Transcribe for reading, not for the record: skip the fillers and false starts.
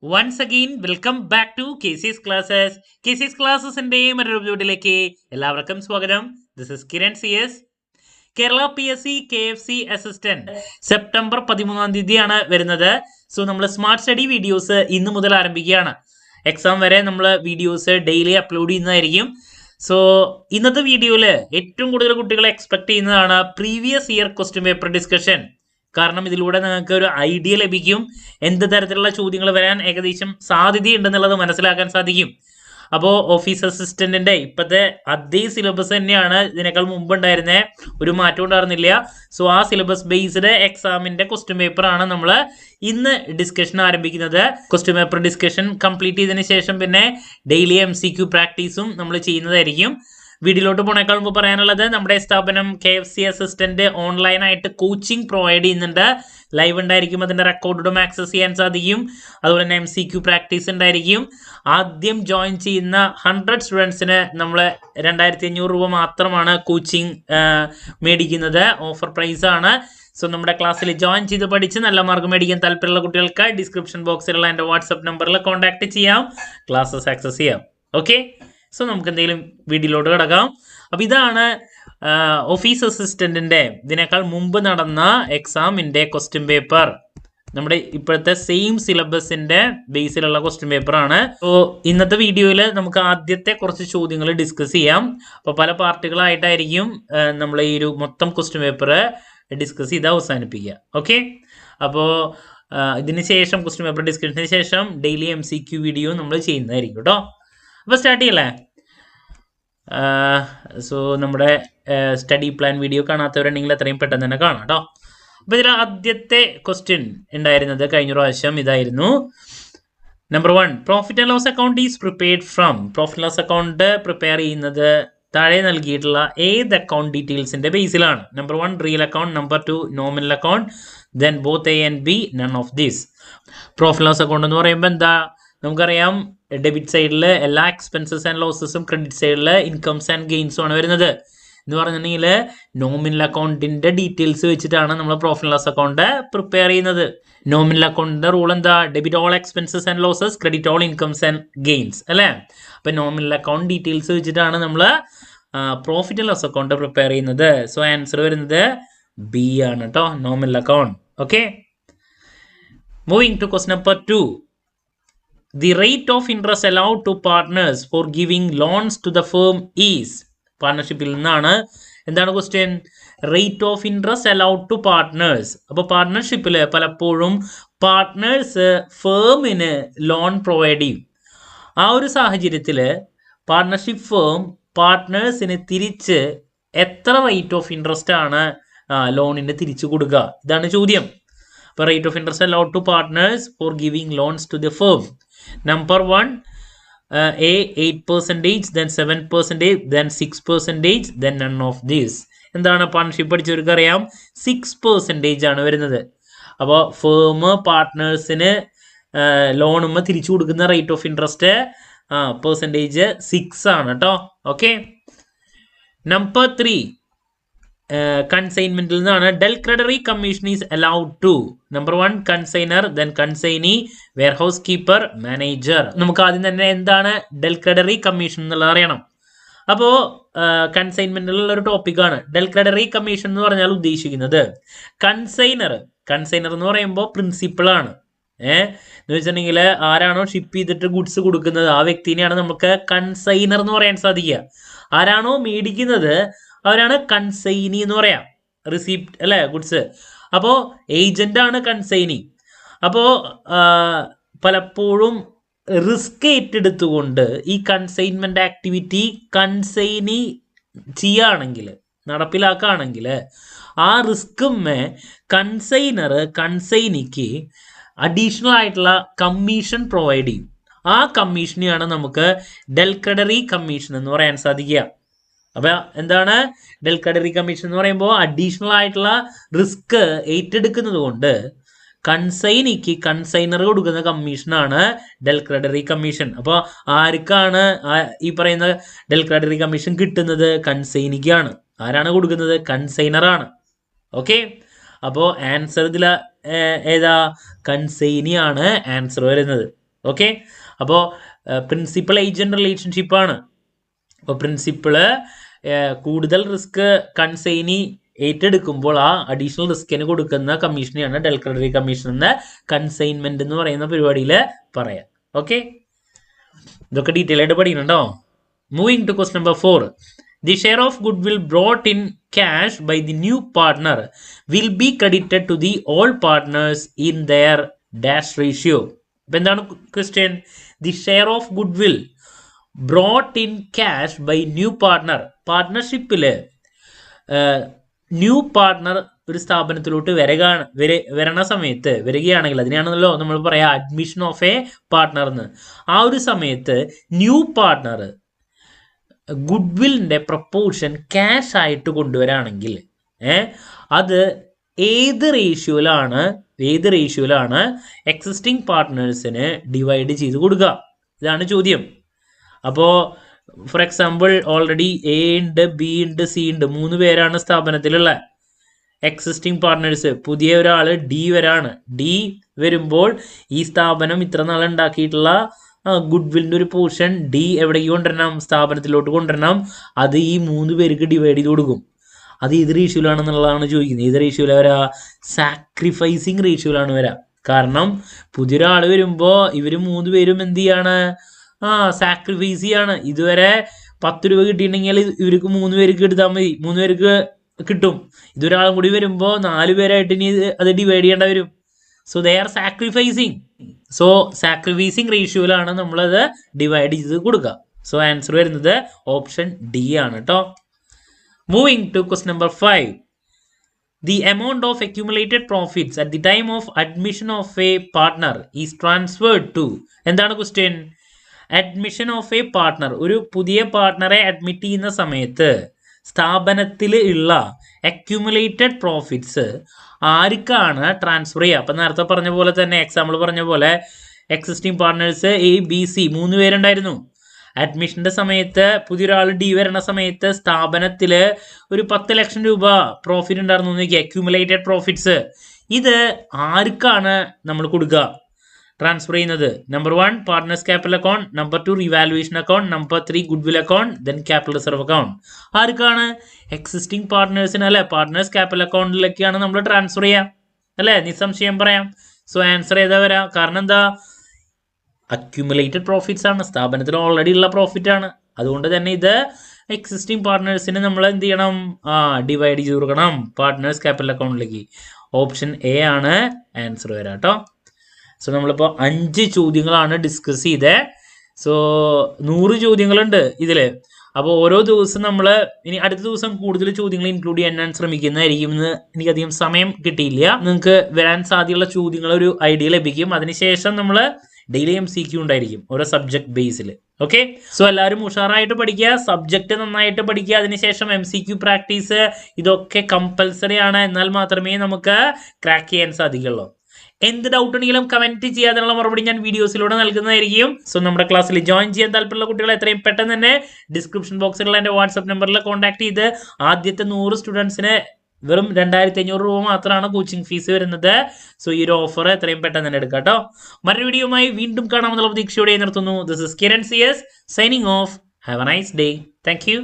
Once again, welcome back to KC's Classes. KC's Classesന്റെ മറ്റൊരു വീഡിയോയിലേക്ക് എല്ലാവർക്കും സ്വാഗതം. This is Kiran CS. Kerala PSC KFC assistant September 13 തീയതിയാണ് വരുന്നത്. സോ നമ്മൾ സ്മാർട്ട് സ്റ്റഡി വീഡിയോസ് ഇന്ന് മുതൽ ആരംഭിക്കുകയാണ്. എക്സാം വരെ നമ്മൾ വീഡിയോസ് ഡെയിലി അപ്ലോഡ് ചെയ്യുന്നതായിരിക്കും. സോ ഇന്നത്തെ വീഡിയോയിൽ ഏറ്റവും കൂടുതൽ കുട്ടികൾ എക്സ്പെക്ട് ചെയ്യുന്നതാണ് previous year question paper discussion. കാരണം ഇതിലൂടെ നിങ്ങൾക്ക് ഒരു ഐഡിയ ലഭിക്കും, എന്ത് തരത്തിലുള്ള ചോദ്യങ്ങൾ വരാൻ ഏകദേശം സാധ്യതയുണ്ടെന്നുള്ളത് മനസ്സിലാക്കാൻ സാധിക്കും. അപ്പോൾ ഓഫീസ് അസിസ്റ്റന്റിന്റെ ഇപ്പോഴത്തെ അതേ സിലബസ് തന്നെയാണ് ഇതിനേക്കാൾ മുമ്പ് ഉണ്ടായിരുന്നത്, ഒരു മാറ്റം ഉണ്ടായിരുന്നില്ല. സോ ആ സിലബസ് ബേസ്ഡ് എക്സാമിന്റെ ക്വസ്റ്റ്യൻ പേപ്പർ ആണ് നമ്മൾ ഇന്ന് ഡിസ്കഷൻ ആരംഭിക്കുന്നത്. ക്വസ്റ്റ്യൻ പേപ്പർ ഡിസ്കഷൻ കംപ്ലീറ്റ് ചെയ്തതിന് ശേഷം പിന്നെ ഡെയിലി MCQ പ്രാക്ടീസും നമ്മൾ ചെയ്യുന്നതായിരിക്കും. വീഡിയോയിലോട്ട് പോണേക്കാൾ മുമ്പ് പറയാനുള്ളത്, നമ്മുടെ സ്ഥാപനം KFC അസിസ്റ്റന്റ് ഓൺലൈനായിട്ട് കോച്ചിങ് പ്രൊവൈഡ് ചെയ്യുന്നുണ്ട്. ലൈവ് ഉണ്ടായിരിക്കും, അതിന്റെ റെക്കോർഡും ആക്സസ് ചെയ്യാൻ സാധിക്കും. അതുപോലെ തന്നെ MCQ പ്രാക്ടീസ് ഉണ്ടായിരിക്കും. ആദ്യം ജോയിൻ ചെയ്യുന്ന 100 സ്റ്റുഡൻസിന് നമ്മൾ 2500 രൂപ മാത്രമാണ് കോച്ചിങ് മേടിക്കുന്നത്. ഓഫർ പ്രൈസ് ആണ്. സോ നമ്മുടെ ക്ലാസ്സിൽ ജോയിൻ ചെയ്ത് പഠിച്ച് നല്ല മാർക്ക് മേടിക്കാൻ താല്പര്യമുള്ള കുട്ടികൾക്ക് ഡിസ്ക്രിപ്ഷൻ ബോക്സിലുള്ള എൻ്റെ വാട്സപ്പ് നമ്പറിൽ കോൺടാക്ട് ചെയ്യാം, ക്ലാസ്സസ് ആക്സസ് ചെയ്യാം. ഓക്കെ, സോ നമുക്ക് എന്തെങ്കിലും വീഡിയോയിലോട്ട് കിടക്കാം. അപ്പം ഇതാണ് ഓഫീസ് അസിസ്റ്റന്റിന്റെ ഇതിനേക്കാൾ മുമ്പ് നടന്ന എക്സാമിന്റെ ക്വസ്റ്റ്യൻ പേപ്പർ. നമ്മുടെ ഇപ്പോഴത്തെ സെയിം സിലബസിന്റെ ബേസിലുള്ള ക്വസ്റ്റ്യൻ പേപ്പർ ആണ്. സോ ഇന്നത്തെ വീഡിയോയിൽ നമുക്ക് ആദ്യത്തെ കുറച്ച് ചോദ്യങ്ങൾ ഡിസ്കസ് ചെയ്യാം. അപ്പോൾ പല പാർട്ടുകളായിട്ടായിരിക്കും നമ്മൾ ഈ ഒരു മൊത്തം ക്വസ്റ്റ്യൻ പേപ്പർ ഡിസ്കസ് ചെയ്ത് അവസാനിപ്പിക്കുക. ഓക്കെ, അപ്പോൾ ഇതിന് ശേഷം ക്വസ്റ്റ്യൻ പേപ്പർ ഡിസ്കഷന് ശേഷം ഡെയിലി MCQ വീഡിയോ നമ്മൾ ചെയ്യുന്നതായിരിക്കും കേട്ടോ. അപ്പോൾ സ്റ്റാർട്ട് ചെയ്യല്ലേ? സോ നമ്മുടെ സ്റ്റഡി പ്ലാൻ വീഡിയോ കാണാത്തവരുണ്ടെങ്കിൽ എത്രയും പെട്ടെന്ന് തന്നെ കാണാം കേട്ടോ. അപ്പോൾ ഇതിൽ ആദ്യത്തെ ക്വസ്റ്റ്യൻ ഉണ്ടായിരുന്നത് കഴിഞ്ഞ പ്രാവശ്യം ഇതായിരുന്നു. Number 1, profit and loss account is prepared from. Profit loss account prepare ചെയ്യുന്നത് താഴെ നൽകിയിട്ടുള്ള ഏത് അക്കൗണ്ട് ഡീറ്റെയിൽസിന്റെ ബേസിലാണ്? Number 1 real account, number 2 nominal account, then both A and B, none of these. Profit loss account എന്ന് പറയുമ്പോൾ എന്താ? നമുക്കറിയാം, ഡെബിറ്റ് സൈഡിൽ എല്ലാ എക്സ്പെൻസസ് ആൻഡ് ലോസസും, ക്രെഡിറ്റ് സൈഡിൽ ഇൻകംസ് ആൻഡ് ഗെയിൻസും ആണ് വരുന്നത്. എന്ന് പറഞ്ഞിട്ടുണ്ടെങ്കിൽ നോമിനൽ അക്കൗണ്ടിന്റെ ഡീറ്റെയിൽസ് വെച്ചിട്ടാണ് നമ്മൾ പ്രോഫിറ്റ് ലോസ് അക്കൗണ്ട് പ്രിപ്പയർ ചെയ്യുന്നത്. നോമിനൽ അക്കൗണ്ടിന്റെ റൂൾ എന്താ? Debit all expenses and losses, credit all incomes and gains അല്ലേ? അപ്പം നോമിനൽ അക്കൗണ്ട് ഡീറ്റെയിൽസ് വെച്ചിട്ടാണ് നമ്മൾ profit and loss account prepare ചെയ്യുന്നത്. സോ ആൻസർ വരുന്നത് B ആണ് കേട്ടോ, nominal account. Okay, moving to question number 2. The rate of interest allowed to partners for giving loans to the firm is. പാർട്ണർഷിപ്പിൽ നിന്നാണ്. എന്താണ് question? Rate of interest allowed to partners. അപ്പോൾ പാർട്ണർഷിപ്പിൽ പലപ്പോഴും partners ഫേമിന് loan provide ചെയ്യും. ആ ഒരു സാഹചര്യത്തിൽ പാർട്ണർഷിപ്പ് ഫേം പാർട്ട്നേഴ്സിന് തിരിച്ച് എത്ര റേറ്റ് ഓഫ് ഇൻട്രസ്റ്റ് ആണ് ലോണിന് തിരിച്ചു കൊടുക്കുക? ഇതാണ് ചോദ്യം. അപ്പോൾ rate of interest allowed to partners for giving loans to the firm. Number 1, A 8%, then 7%, then 6%, then none of this. എന്താണ്? പാർട്ണർഷിപ്പ് പഠിച്ചവർക്ക് അറിയാം, 6% ആണ് വരുന്നത്. അപ്പോൾ ഫേം പാർട്ട്നേഴ്സിന് ലോണുമ്മ തിരിച്ചു കൊടുക്കുന്ന റേറ്റ് ഓഫ് ഇൻട്രസ്റ്റ് പെർസെൻറ്റേജ് 6 ആണ് കേട്ടോ. ഓക്കെ, നമ്പർ 3, കൺസൈൻമെന്റിൽ നിന്നാണ്. Del credere commission is allowed to. Number 1 consignor, then consignee, warehouse keeper, manager. നമുക്ക് ആദ്യം തന്നെ എന്താണ് ഡെൽ ക്രെഡറി കമ്മീഷൻ എന്നുള്ളത് അറിയണം. അപ്പോൾ കൺസൈൻമെന്റിലുള്ള ഒരു ടോപ്പിക്കാണ് ഡെൽ ക്രെഡറി കമ്മീഷൻ എന്ന് പറഞ്ഞാൽ ഉദ്ദേശിക്കുന്നത് കൺസൈനർ എന്ന് പറയുമ്പോൾ പ്രിൻസിപ്പിൾ ആണ്. എന്ന് വെച്ചിട്ടുണ്ടെങ്കിൽ ആരാണോ ഷിപ്പ് ചെയ്തിട്ട് ഗുഡ്സ് കൊടുക്കുന്നത് ആ വ്യക്തിനെയാണ് നമുക്ക് കൺസൈനർ എന്ന് പറയാൻ സാധിക്കുക. ആരാണോ മേടിക്കുന്നത് അവരാണ് കൺസൈനി എന്ന് പറയാം, റിസീപ്റ്റ് അല്ലേ, ഗുഡ്സ്. അപ്പോൾ ഏജന്റ് ആണ് കൺസൈനി. അപ്പോൾ പലപ്പോഴും റിസ്ക് ഏറ്റെടുത്തുകൊണ്ട് ഈ കൺസൈൻമെന്റ് ആക്ടിവിറ്റി കൺസൈനി ചെയ്യുകയാണെങ്കിൽ, നടപ്പിലാക്കുകയാണെങ്കിൽ, ആ റിസ്ക്കുമേ കൺസൈനർ കൺസൈനിക്ക് അഡീഷണൽ ആയിട്ടുള്ള കമ്മീഷൻ പ്രൊവൈഡ് ചെയ്യും. ആ കമ്മീഷനെയാണ് നമുക്ക് ഡെൽ ക്രെഡറി കമ്മീഷൻ എന്ന് പറയാൻ സാധിക്കുക. അപ്പൊ എന്താണ് ഡെൽ ക്രെഡറി കമ്മീഷൻ എന്ന് പറയുമ്പോൾ? അഡീഷണൽ ആയിട്ടുള്ള റിസ്ക് ഏറ്റെടുക്കുന്നത് കൊണ്ട് കൺസൈനിക്ക് കൺസൈനർ കൊടുക്കുന്ന കമ്മീഷനാണ് ഡെൽ ക്രെഡറി കമ്മീഷൻ. അപ്പോൾ ആർക്കാണ് ഈ പറയുന്ന ഡെൽ ക്രെഡറി കമ്മീഷൻ കിട്ടുന്നത്? കൺസൈനിക്കാണ്. ആരാണ് കൊടുക്കുന്നത്? കൺസൈനറാണ്. ഓക്കെ, അപ്പോൾ ആൻസർ ഇതിൽ ഏതാ? കൺസൈനിയാണ് ആൻസർ വരുന്നത്. ഓക്കെ, അപ്പോൾ പ്രിൻസിപ്പൽ ഏജന്റ് റിലേഷൻഷിപ്പാണ്. അപ്പോൾ പ്രിൻസിപ്പിള് കൂടുതൽ റിസ്ക് കൺസൈനി ഏറ്റെടുക്കുമ്പോൾ ആ അഡീഷണൽ റിസ്കിന് കൊടുക്കുന്ന കമ്മീഷനെയാണ് ഡെൽ ക്രെഡിറ്റ് കമ്മീഷൻ എന്ന കൺസൈൻമെന്റ് എന്ന് പറയുന്ന പരിപാടിയിൽ പറയാം. ഓക്കെ, ഇതൊക്കെ ഡീറ്റെയിൽ ആയിട്ട് പഠിക്കണോ. Moving to question number 4. The share of goodwill brought in cash by the new partner will be credited to the all partners in their dash ratio. അപ്പോൾ എന്താണ് question? The share of goodwill brought in cash by new partner. പാർട്ട്ണർഷിപ്പിൽ new partner ഒരു സ്ഥാപനത്തിലോട്ട് വരണ സമയത്ത് വരികയാണെങ്കിൽ അതിനാണല്ലോ നമ്മൾ പറയാ അഡ്മിഷൻ ഓഫ് എ പാർട്ട്ണർ എന്ന്. ആ ഒരു സമയത്ത് ന്യൂ പാർട്ട്ണർ ഗുഡ്വില്ലിൻ്റെ പ്രപ്പോർഷൻ ക്യാഷ് ആയിട്ട് കൊണ്ടുവരാണെങ്കിൽ അത് ഏത് റേഷ്യോയിലാണ് എക്സിസ്റ്റിംഗ് പാർട്ട്നേഴ്സിന് ഡിവൈഡ് ചെയ്ത് കൊടുക്കുക? ഇതാണ് ചോദ്യം. അപ്പോൾ ഫോർ എക്സാമ്പിൾ ഓൾറെഡി എ ഉണ്ട്, ബി ഉണ്ട്, സി ഉണ്ട്, 3 പേരാണ് സ്ഥാപനത്തിലുള്ള എക്സിസ്റ്റിംഗ് പാർട്ട്നേഴ്സ്. പുതിയ ഒരാൾ ഡി വരാണ്. ഡി വരുമ്പോൾ ഈ സ്ഥാപനം ഇത്ര നാൾ ഉണ്ടാക്കിയിട്ടുള്ള ഗുഡ്വില്ലിൻ്റെ ഒരു പോർഷൻ ഡി എവിടേക്ക് കൊണ്ടുവരണം? സ്ഥാപനത്തിലോട്ട് കൊണ്ടുവരണം. അത് ഈ 3 പേർക്ക് ഡിവൈഡ് ചെയ്ത് കൊടുക്കും. അത് ഏത് റേഷ്യോയിലാണെന്നുള്ളതാണ് ചോദിക്കുന്നത്. ഏത് റേഷ്യോയിലാണ് വരാ? സാക്രിഫൈസിങ് റേഷ്യോയിലാണ് വരാ. കാരണം പുതിയൊരാൾ വരുമ്പോൾ ഇവർ 3 പേരും എന്ത് ചെയ്യാണ്? സാക്രിഫൈസ് ചെയ്യാണ്. ഇതുവരെ 10 രൂപ കിട്ടിയിട്ടുണ്ടെങ്കിൽ ഇവർക്ക് 3 പേർക്ക് എടുത്താൽ മതി, 3 പേർക്ക് കിട്ടും. ഇതൊരാളും കൂടി വരുമ്പോൾ 4 പേരായിട്ട് ഇനി അത് ഡിവൈഡ് ചെയ്യേണ്ട വരും. So they are sacrificing. So sacrificing റേഷ്യോയിലാണ് നമ്മളത് ഡിവൈഡ് ചെയ്ത് കൊടുക്കുക. സോ ആൻസർ വരുന്നത് ഓപ്ഷൻ ഡി ആണ് കേട്ടോ. Moving to question number 5. The amount of accumulated profits at the time of admission of a partner is transferred to. എന്താണ് question? Admission of A partner, ഒരു പുതിയ പാർട്ട്ണറെ അഡ്മിറ്റ് ചെയ്യുന്ന സമയത്ത് സ്ഥാപനത്തിൽ ഉള്ള അക്യുമുലേറ്റഡ് പ്രോഫിറ്റ്സ് ആർക്കാണ് ട്രാൻസ്ഫർ ചെയ്യുക? അപ്പം നേരത്തെ പറഞ്ഞ പോലെ തന്നെ എക്സാമ്പിൾ പറഞ്ഞ പോലെ existing partners A, B, C 3 പേരുണ്ടായിരുന്നു. അഡ്മിഷൻ്റെ സമയത്ത് പുതിയൊരാൾ ഡി വരണ സമയത്ത് സ്ഥാപനത്തിൽ ഒരു 10 ലക്ഷം രൂപ പ്രോഫിറ്റ് ഉണ്ടായിരുന്നു എന്ന് നോക്കി, അക്യുമുലേറ്റഡ് പ്രോഫിറ്റ്സ്. ഇത് ആർക്കാണ് നമ്മൾ കൊടുക്കുക, ട്രാൻസ്ഫർ ചെയ്യുന്നത്? Number 1 partners capital account, number 2 revaluation account, number 3 goodwill account, then capital reserve account. ആർക്കാണ്? എക്സിസ്റ്റിംഗ് പാർട്ട്നേഴ്സിന് അല്ലെ, പാർട്ട്നേഴ്സ് ക്യാപിറ്റൽ അക്കൗണ്ടിലേക്കാണ് നമ്മൾ ട്രാൻസ്ഫർ ചെയ്യാം അല്ലെ, നിസ്സംശയം പറയാം. സോ ആൻസർ ഏതാ വരാം? കാരണം എന്താ? അക്യുമുലേറ്റഡ് പ്രോഫിറ്റ്സ് ആണ്, സ്ഥാപനത്തിൽ ഓൾറെഡി ഉള്ള പ്രോഫിറ്റ് ആണ്. അതുകൊണ്ട് തന്നെ ഇത് എക്സിസ്റ്റിംഗ് പാർട്ട്നേഴ്സിന് നമ്മൾ എന്ത് ചെയ്യണം? ഡിവൈഡ് ചെയ്ത് കൊടുക്കണം പാർട്ട്നേഴ്സ് ക്യാപിറ്റൽ അക്കൗണ്ടിലേക്ക്. ഓപ്ഷൻ എ ആണ് ആൻസർ വരാം കേട്ടോ. സോ നമ്മളിപ്പോൾ 5 ചോദ്യങ്ങളാണ് ഡിസ്കസ് ചെയ്തത്. സോ 100 ചോദ്യങ്ങളുണ്ട് ഇതിൽ. അപ്പോൾ ഓരോ ദിവസം നമ്മൾ ഇനി അടുത്ത ദിവസം കൂടുതൽ ചോദ്യങ്ങൾ ഇൻക്ലൂഡ് ചെയ്യാൻ ശ്രമിക്കുന്നതായിരിക്കും. ഇന്ന് എനിക്കധികം സമയം കിട്ടിയില്ല. നിങ്ങൾക്ക് വരാൻ സാധ്യതയുള്ള ചോദ്യങ്ങൾ ഒരു ഐഡിയ ലഭിക്കും. അതിനുശേഷം നമ്മൾ ഡെയിലി MCQ ഉണ്ടായിരിക്കും ഓരോ സബ്ജക്ട് ബേസിൽ. ഓക്കെ, സോ എല്ലാവരും ഉഷാറായിട്ട് പഠിക്കുക, സബ്ജക്റ്റ് നന്നായിട്ട് പഠിക്കുക. അതിനുശേഷം MCQ പ്രാക്ടീസ് ഇതൊക്കെ കമ്പൽസറി ആണ്. എന്നാൽ മാത്രമേ നമുക്ക് ക്രാക്ക് ചെയ്യാൻ സാധിക്കുള്ളൂ. എന്ത് ഡൗട്ട് ഉണ്ടെങ്കിലും കമന്റ് ചെയ്യാനുള്ള മറുപടി ഞാൻ വീഡിയോസിലൂടെ നൽകുന്നതായിരിക്കും. സോ നമ്മുടെ ക്ലാസ്സിൽ ജോയിൻ ചെയ്യാൻ താല്പര്യമുള്ള കുട്ടികളെ എത്രയും പെട്ടെന്ന് തന്നെ ഡിസ്ക്രിപ്ഷൻ ബോക്സിലുള്ള എൻ്റെ വാട്സ്ആപ്പ് നമ്പറിൽ കോൺടാക്ട് ചെയ്ത് ആദ്യത്തെ 100 സ്റ്റുഡൻസിന് വെറും 2500 രൂപ മാത്രമാണ് കോച്ചിങ് ഫീസ് വരുന്നത്. സോ ഈ ഒരു ഓഫർ എത്രയും പെട്ടെന്ന് തന്നെ എടുക്കാം കേട്ടോ. മറ്റൊരു വീഡിയോയുമായി വീണ്ടും കാണാമെന്നുള്ള പ്രതീക്ഷയോടെ നിർത്തുന്നു. This is Kiran CS signing off. Have a nice day. Thank U.